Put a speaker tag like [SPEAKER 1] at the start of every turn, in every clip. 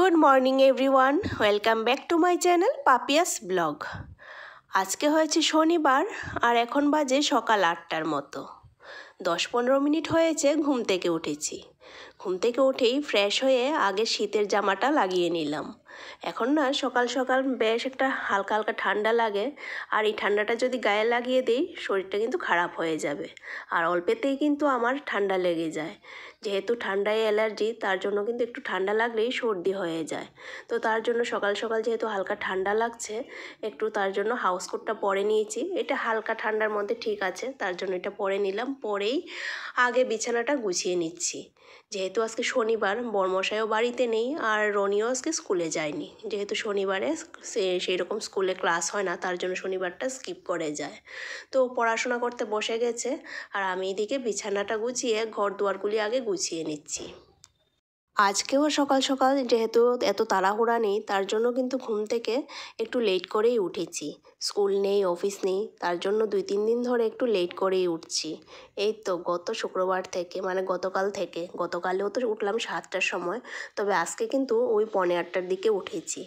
[SPEAKER 1] Good morning everyone, welcome back to my channel Papiya's blog. আজকে হয়েছে শনিবার আর এখন বাজে সকাল 8টার মতো। 10-15 মিনিট হয়েছে ঘুম থেকে উঠেছি। ঘুম থেকে উঠেই ফ্রেশ হয়ে আগে শীতের জামাটা লাগিয়ে নিলাম। এখন না সকাল সকাল বেশ একটা হালকা হালকা ঠান্ডা লাগে, আর এই ঠান্ডাটা যদি গায়ে লাগিয়ে দিই শরীরটা কিন্তু খারাপ হয়ে যাবে, আর অল্পেতেই কিন্তু আমার ঠান্ডা লেগে যায়। যেহেতু ঠান্ডায় অ্যালার্জি, তার জন্য কিন্তু একটু ঠান্ডা লাগলেই সর্দি হয়ে যায়। তো তার জন্য সকাল সকাল যেহেতু হালকা ঠান্ডা লাগছে, একটু তার জন্য হাউস কোটটা পরে নিয়েছি। এটা হালকা ঠান্ডার মধ্যে ঠিক আছে, তার জন্য এটা পরে নিলাম। পরেই আগে বিছানাটা গুছিয়ে নিচ্ছি। যেহেতু আজকে শনিবার, বরমশাইও বাড়িতে নেই আর রনিও আজকে স্কুলে যায়নি। যেহেতু শনিবারে সেই রকম স্কুলে ক্লাস হয় না, তার জন্য শনিবারটা স্কিপ করে যায়। তো পড়াশোনা করতে বসে গেছে, আর আমি এদিকে বিছানাটা গুছিয়ে ঘর দুয়ারগুলি আগে গুছিয়ে নিচ্ছি। আজকেও সকাল সকাল যেহেতু এত তাড়াহুড়া নেই, তার জন্য কিন্তু ঘুম থেকে একটু লেট করেই উঠেছি। স্কুল নেই, অফিস নেই, তার জন্য 2-3 দিন ধরে একটু লেট করেই উঠছি। এই তো গত শুক্রবার থেকে, মানে গতকালেও তো উঠলাম 7টার সময়, তবে আজকে কিন্তু ওই 7:45টার দিকে উঠেছি।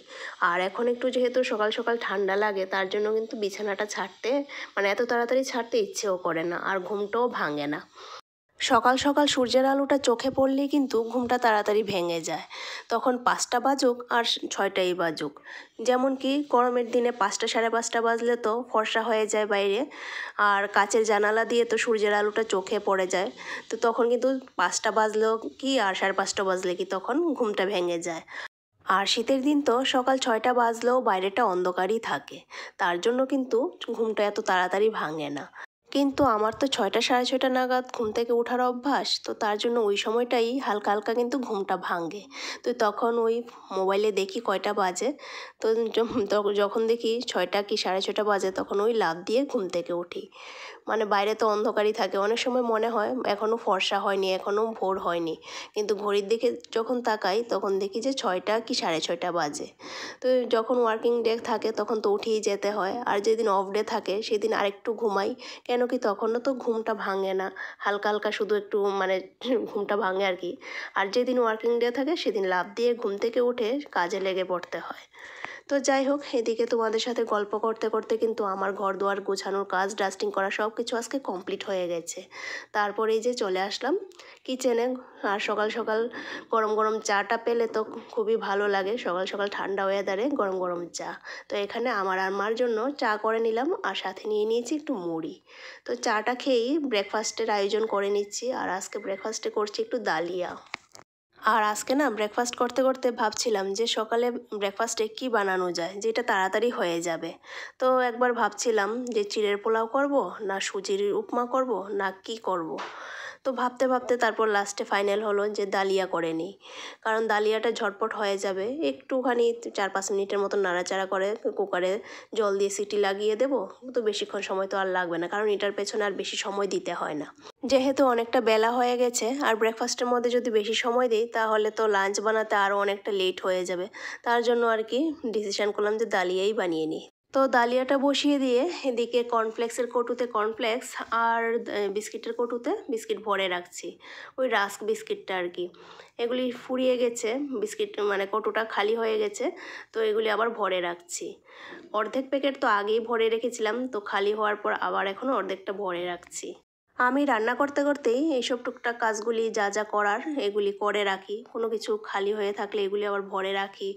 [SPEAKER 1] আর এখন একটু যেহেতু সকাল সকাল ঠান্ডা লাগে, তার জন্য কিন্তু বিছানাটা ছাড়তে, মানে এত তাড়াতাড়ি ছাড়তে ইচ্ছেও করে না, আর ঘুমটাও ভাঙে না। সকাল সকাল সূর্যের আলোটা চোখে পড়লেই কিন্তু ঘুমটা তাড়াতাড়ি ভেঙে যায়। তখন 5টা বাজুক আর 6টাই বাজুক, যেমন কি গরমের দিনে 5টা 5:30 বাজলে তো ফর্সা হয়ে যায় বাইরে, আর কাচের জানালা দিয়ে তো সূর্যের আলোটা চোখে পড়ে যায়। তো তখন কিন্তু 5টা বাজলেও কি আর 5:30 বাজলে কি তখন ঘুমটা ভেঙে যায়। আর শীতের দিন তো সকাল 6টা বাজলেও বাইরেটা অন্ধকারই থাকে, তার জন্য কিন্তু ঘুমটা এত তাড়াতাড়ি ভাঙে না। কিন্তু আমার তো 6টা 6:30 নাগাদ ঘুম থেকে ওঠার অভ্যাস, তো তার জন্য ওই সময়টাই হালকা হালকা কিন্তু ঘুমটা ভাঙে। তো তখন ওই মোবাইলে দেখি কয়টা বাজে, তো যখন দেখি 6টা কি 6:30 বাজে, তখন ওই লাফ দিয়ে ঘুম থেকে উঠি। মানে বাইরে তো অন্ধকারই থাকে, অনেক সময় মনে হয় এখনও ফর্সা হয়নি, এখনও ভোর হয়নি, কিন্তু ঘড়ির দিকে যখন তাকাই তখন দেখি যে 6টা কি 6:30 বাজে। তো যখন ওয়ার্কিং ডে থাকে তখন তো উঠেই যেতে হয়, আর যেদিন অফ ডে থাকে সেদিন আরেকটু ঘুমাই, কেন কি তখনও তো ঘুমটা ভাঙে না, হালকা হালকা শুধু একটু মানে ঘুমটা ভাঙে আর কি। আর যেদিন ওয়ার্কিং ডে থাকে সেদিন লাফ দিয়ে ঘুম থেকে উঠে কাজে লেগে পড়তে হয়। তো যাই হোক, এদিকে তোমাদের সাথে গল্প করতে করতে কিন্তু আমার ঘর দুয়ার গোছানোর কাজ, ডাস্টিং করা সব কিছু আজকে কমপ্লিট হয়ে গেছে। তারপরেই যে চলে আসলাম কিচেনে। আর সকাল সকাল গরম গরম চাটা পেলে তো খুবই ভালো লাগে, সকাল সকাল ঠান্ডা ওয়েদারে গরম গরম চা। তো এখানে আমার আর মার জন্য চা করে নিলাম, আর সাথে নিয়ে নিয়েছি একটু মুড়ি। তো চাটা খেয়েই ব্রেকফাস্টের আয়োজন করে নিচ্ছি, আর আজকে ব্রেকফাস্টে করছি একটু ডালিয়া। আর আজকে না ব্রেকফাস্ট করতে করতে ভাবছিলাম যে সকালে ব্রেকফাস্টে কী বানানো যায় যেটা তাড়াতাড়ি হয়ে যাবে। তো একবার ভাবছিলাম যে চিড়ের পোলাও করব, না সুজির উপমা করব, না কি করব। তো ভাবতে ভাবতে তারপর লাস্টে ফাইনাল হলো যে ডালিয়া করে নিই, কারণ ডালিয়াটা ঝটপট হয়ে যাবে। একটুখানি 4-5 মিনিটের মতো নাড়াচাড়া করে কুকারে জল দিয়ে সিটি লাগিয়ে দেবো, তো বেশিক্ষণ সময় তো আর লাগবে না, কারণ এটার পেছনে আর বেশি সময় দিতে হয় না। যেহেতু অনেকটা বেলা হয়ে গেছে, আর ব্রেকফাস্টের মধ্যে যদি বেশি সময় দিই তাহলে তো লাঞ্চ বানাতে আরও অনেকটা লেট হয়ে যাবে। তার জন্য আর কি ডিসিশন করলাম যে ডালিয়াই বানিয়ে নিই। তো ডালিয়াটা বসিয়ে দিয়ে এদিকে কর্নফ্লেক্সের কৌটোতে কর্নফ্লেক্স আর বিস্কিটের কৌটোতে বিস্কিট ভরে রাখছি, ওই রাস্ক বিস্কিটটা আর কি। এগুলি ফুরিয়ে গেছে, বিস্কিট মানে কৌটোটা খালি হয়ে গেছে, তো এগুলি আবার ভরে রাখছি। অর্ধেক প্যাকেট তো আগেই ভরে রেখেছিলাম, তো খালি হওয়ার পর আবার এখনও অর্ধেকটা ভরে রাখছি। আমি রান্না করতে করতেই এইসব টুকটাক কাজগুলি যা যা করার এগুলি করে রাখি। কোনো কিছু খালি হয়ে থাকলে এগুলি আবার ভরে রাখি,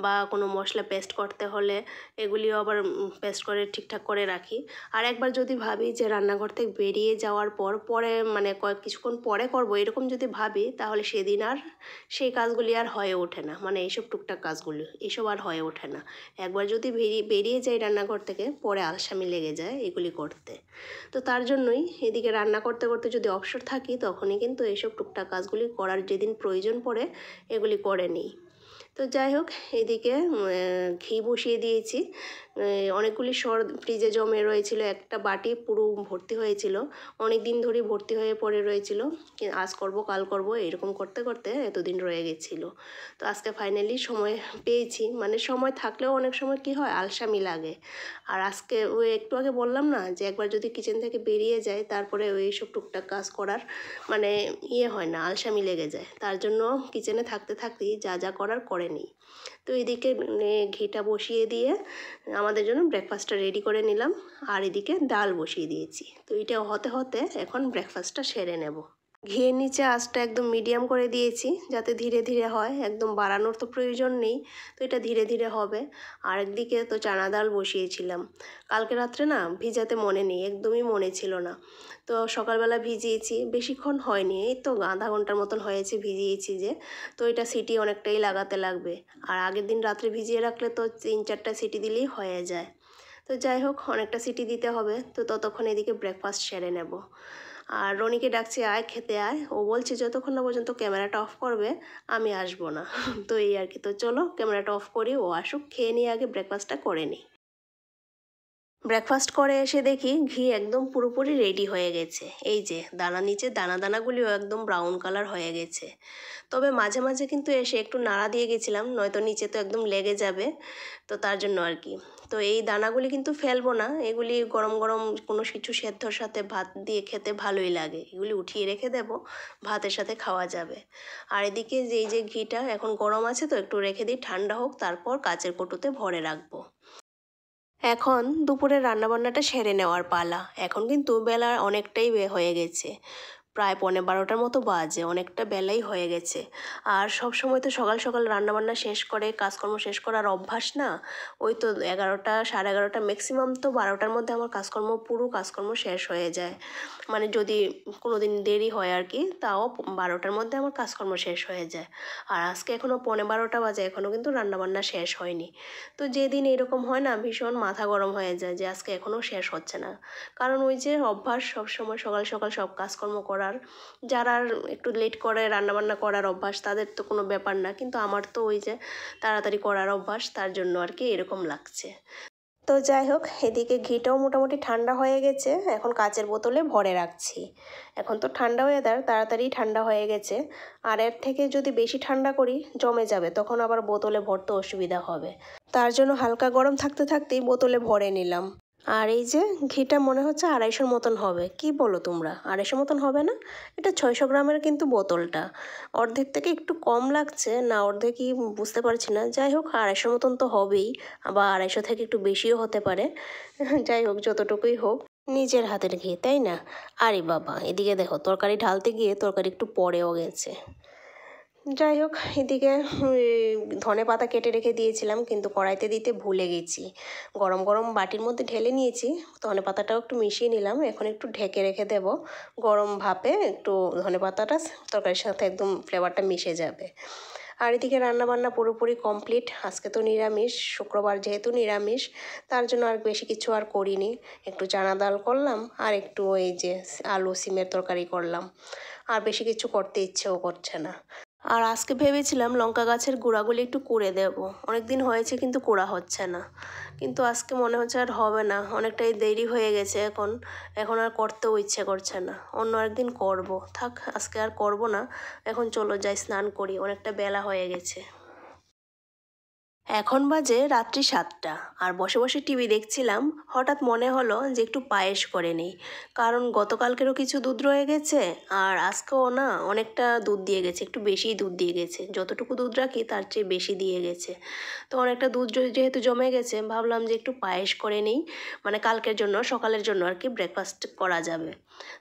[SPEAKER 1] বা কোনো মশলা পেস্ট করতে হলে এগুলিও আবার পেস্ট করে ঠিকঠাক করে রাখি। আর একবার যদি ভাবি যে রান্নাঘর থেকে বেরিয়ে যাওয়ার পর পরে মানে কিছুক্ষণ পরে করব, এরকম যদি ভাবি তাহলে সেদিন আর সেই কাজগুলি আর হয়ে ওঠে না, মানে এইসব টুকটাক কাজগুলি এসব আর হয়ে ওঠে না। একবার যদি বেরিয়ে যাই রান্নাঘর থেকে, পরে আলসামি লেগে যায় এগুলি করতে। তো তার জন্যই এদিকে রান্না করতে করতে যদি অবসর থাকি, তখনই কিন্তু এইসব টুকটাক কাজগুলি করার যেদিন প্রয়োজন পড়ে এগুলি করে নিই। তো যাই হোক, এদিকে ঘি বসিয়ে দিয়েছি। অনেকগুলি সর ফ্রিজে জমে রয়েছিল, একটা বাটি পুরো ভর্তি হয়েছিল, অনেক দিন ধরেই ভর্তি হয়ে পড়ে রয়েছিল। আজ করব কাল করব এরকম করতে করতে এতদিন রয়ে গেছিলো। তো আজকে ফাইনালি সময় পেয়েছি, মানে সময় থাকলেও অনেক সময় কি হয় আলসামি লাগে। আর আজকে ওই একটু আগে বললাম না যে একবার যদি কিচেন থেকে বেরিয়ে যায় তারপরে ওই সব টুকটাক কাজ করার মানে হয় না, আলসামি লেগে যায়। তার জন্য কিচেনে থাকতে থাকতেই যা যা করার করে নিই। তো এদিকে ঘিটা বসিয়ে দিয়ে আমাদের জন্য ব্রেকফাস্টটা রেডি করে নিলাম, আর এদিকে ডাল বসিয়ে দিয়েছি। তো এটা হতে হতে এখন ব্রেকফাস্টটা সেরে নেব। ঘিয়ের নিচে আঁচটা একদম মিডিয়াম করে দিয়েছি যাতে ধীরে ধীরে হয়, একদম বাড়ানোর তো প্রয়োজন নেই। তো এটা ধীরে ধীরে হবে। আর একদিকে তো চানা ডাল বসিয়েছিলাম, কালকে রাত্রে না ভিজাতে মনে নেই, একদমই মনে ছিল না। তো সকালবেলা ভিজিয়েছি, বেশিক্ষণ হয়নি, এই তো আধা ঘন্টার মতন হয়েছে ভিজিয়েছি যে। তো এটা সিটি অনেকটাই লাগাতে লাগবে, আর আগের দিন রাত্রে ভিজিয়ে রাখলে তো 3-4টা সিটি দিলেই হয়ে যায়। তো যাই হোক, অনেকটা সিটি দিতে হবে। তো ততক্ষণ এদিকে ব্রেকফাস্ট সেরে নেব। আর রনিকে ডাকছি আয় খেতে আয়, ও বলছে যতক্ষণ না পর্যন্ত ক্যামেরাটা অফ করবে আমি আসবো না। তো এই আর কি। তো চলো ক্যামেরাটা অফ করি, ও আসুক, খেয়ে নিয়ে আগে ব্রেকফাস্টটা করে নিই। ব্রেকফাস্ট করে এসে দেখি ঘি একদম পুরোপুরি রেডি হয়ে গেছে। এই যে দানা নিচে দানাগুলিও একদম ব্রাউন কালার হয়ে গেছে। তবে মাঝে মাঝে কিন্তু এসে একটু নাড়া দিয়ে গেছিলাম, নয়তো নিচে তো একদম লেগে যাবে। তো তার জন্য আর কি। তো এই দানাগুলি কিন্তু ফেলবো না, এগুলি গরম গরম কোনো কিছু সেদ্ধর সাথে ভাত দিয়ে খেতে ভালোই লাগে। এগুলি উঠিয়ে রেখে দেব, ভাতের সাথে খাওয়া যাবে। আর এদিকে এই যে ঘিটা এখন গরম আছে, তো একটু রেখে দিই ঠান্ডা হোক, তারপর কাচের কৌটোতে ভরে রাখবো। এখন দুপুরের রান্নাবান্নাটা সেরে নেওয়ার পালা। এখন কিন্তু বেলা অনেকটাই হয়ে গেছে, প্রায় 11:15টার মতো বাজে, অনেকটা বেলাই হয়ে গেছে। আর সব সময় তো সকাল সকাল রান্নাবান্না শেষ করে কাজকর্ম শেষ করার অভ্যাস না। ওই তো 11টা 11:30 ম্যাক্সিমাম তো 12টার মধ্যে আমার পুরো কাজকর্ম শেষ হয়ে যায়। মানে যদি কোনো দিন দেরি হয় আর কি, তাও 12টার মধ্যে আমার কাজকর্ম শেষ হয়ে যায়। আর আজকে এখনও 11:15 বাজে, এখনও কিন্তু রান্নাবান্না শেষ হয়নি। তো যেদিন এরকম হয় না, ভীষণ মাথা গরম হয়ে যায় যে আজকে এখনও শেষ হচ্ছে না। কারণ ওই যে অভ্যাস সবসময় সকাল সকাল সব কাজকর্ম করার। যারা একটু লেট করে রান্নাবান্না করার অভ্যাস তাদের তো কোনো ব্যাপার না, কিন্তু আমার তো ওই যে তাড়াতাড়ি করার অভ্যাস, তার জন্য আর কি এরকম লাগছে। তো যাই হোক, এদিকে ঘিটাও মোটামুটি ঠান্ডা হয়ে গেছে, এখন কাচের বোতলে ভরে রাখছি। এখন তো ঠান্ডা ওয়েদার, তাড়াতাড়ি ঠান্ডা হয়ে গেছে। আর এর থেকে যদি বেশি ঠান্ডা করি জমে যাবে, তখন আবার বোতলে ভরতে অসুবিধা হবে। তার জন্য হালকা গরম থাকতে থাকতেই বোতলে ভরে নিলাম। আর এই যে ঘিটা মনে হচ্ছে 250 মতন হবে, কি বলো তোমরা? 250 মতন হবে না? এটা 600 গ্রামের কিন্তু বোতলটা। অর্ধেক থেকে একটু কম লাগছে না, অর্ধেকই বুঝতে পারছি না। যাই হোক 250 মতন তো হবেই, আবার 250 থেকে একটু বেশিও হতে পারে। যাই হোক, যতটুকুই হোক, নিজের হাতের ঘি তাই না? আরে বাবা, এদিকে দেখো তরকারি ঢালতে গিয়ে তরকারি একটু পড়েও গেছে। যাই হোক, এদিকে ধনে পাতা কেটে রেখে দিয়েছিলাম, কিন্তু কড়াইতে দিতে ভুলে গেছি। গরম গরম বাটির মধ্যে ঢেলে নিয়েছি, ধনে পাতাটাও একটু মিশিয়ে নিলাম। এখন একটু ঢেকে রেখে দেব, গরম ভাপে একটু ধনে পাতাটা তরকারির সাথে একদম ফ্লেভারটা মিশে যাবে। আর এদিকে রান্নাবান্না পুরোপুরি কমপ্লিট। আজকে তো নিরামিষ, শুক্রবার যেহেতু নিরামিষ, তার জন্য আর বেশি কিছু আর করিনি। একটু চানা ডাল করলাম, আর একটু এই যে আলু সিমের তরকারি করলাম। আর বেশি কিছু করতে ইচ্ছেও করছে না। আর আজকে ভেবেছিলাম লঙ্কা গাছের গুঁড়াগুলি একটু কুড়ে দেব, অনেক দিন হয়েছে কিন্তু কুড়া হচ্ছে না। কিন্তু আজকে মনে হচ্ছে আর হবে না, অনেকটাই দেরি হয়ে গেছে। এখন আর করতেও ইচ্ছে করছে না, অন্য একদিন করব। থাক, আজকে আর করব না। এখন চলো যাই স্নান করি, অনেকটা বেলা হয়ে গেছে। এখন বাজে রাত্রি 7টা, আর বসে বসে টিভি দেখছিলাম। হঠাৎ মনে হলো যে একটু পায়েস করে নিই, কারণ গতকালকেরও কিছু দুধ রয়ে গেছে, আর আজকেও না অনেকটা দুধ দিয়ে গেছে, একটু বেশিই দুধ দিয়ে গেছে। যতটুকু দুধ রাখি তার চেয়ে বেশি দিয়ে গেছে। তো অনেকটা দুধ যেহেতু জমে গেছে, ভাবলাম যে একটু পায়েস করে নিই, মানে কালকের জন্য সকালের জন্য আর কি ব্রেকফাস্ট করা যাবে।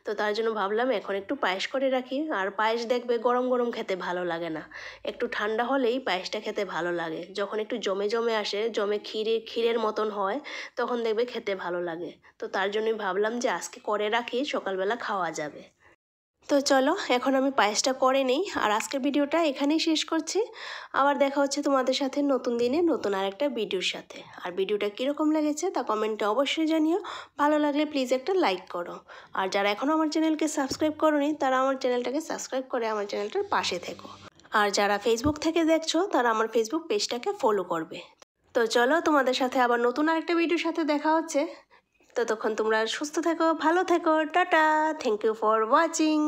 [SPEAKER 1] তো তার জন্য ভাবলাম এখন একটু পায়েস করে রাখি। আর পায়েস দেখবে গরম গরম খেতে ভালো লাগে না, একটু ঠান্ডা হলেই পায়েসটা খেতে ভালো লাগে। যখন একটু জমে জমে আসে, জমে ক্ষীরের মতন হয়, তখন দেখবে খেতে ভালো লাগে। তো তার জন্যই ভাবলাম যে আজকে করে রাখি, সকালবেলা খাওয়া যাবে। তো চলো এখন আমি পায়েসটা করে নিই, আর আজকের ভিডিওটা এখানেই শেষ করছি। আবার দেখা হচ্ছে তোমাদের সাথে নতুন দিনে নতুন আরেকটা ভিডিওর সাথে। আর ভিডিওটা কীরকম লেগেছে তা কমেন্টে অবশ্যই জানিও। ভালো লাগলে প্লিজ একটা লাইক করো। আর যারা এখনও আমার চ্যানেলকে সাবস্ক্রাইব করোনি, তারা আমার চ্যানেলটাকে সাবস্ক্রাইব করে আমার চ্যানেলটার পাশে থেকো। আর যারা ফেসবুক থেকে দেখছো, তারা আমার ফেসবুক পেজটাকে ফলো করবে। তো চলো তোমাদের সাথে আবার নতুন আরেকটা ভিডিওর সাথে দেখা হচ্ছে। ততক্ষণ তোমরা সুস্থ থেকো, ভালো থেকো, tata, thank you for watching.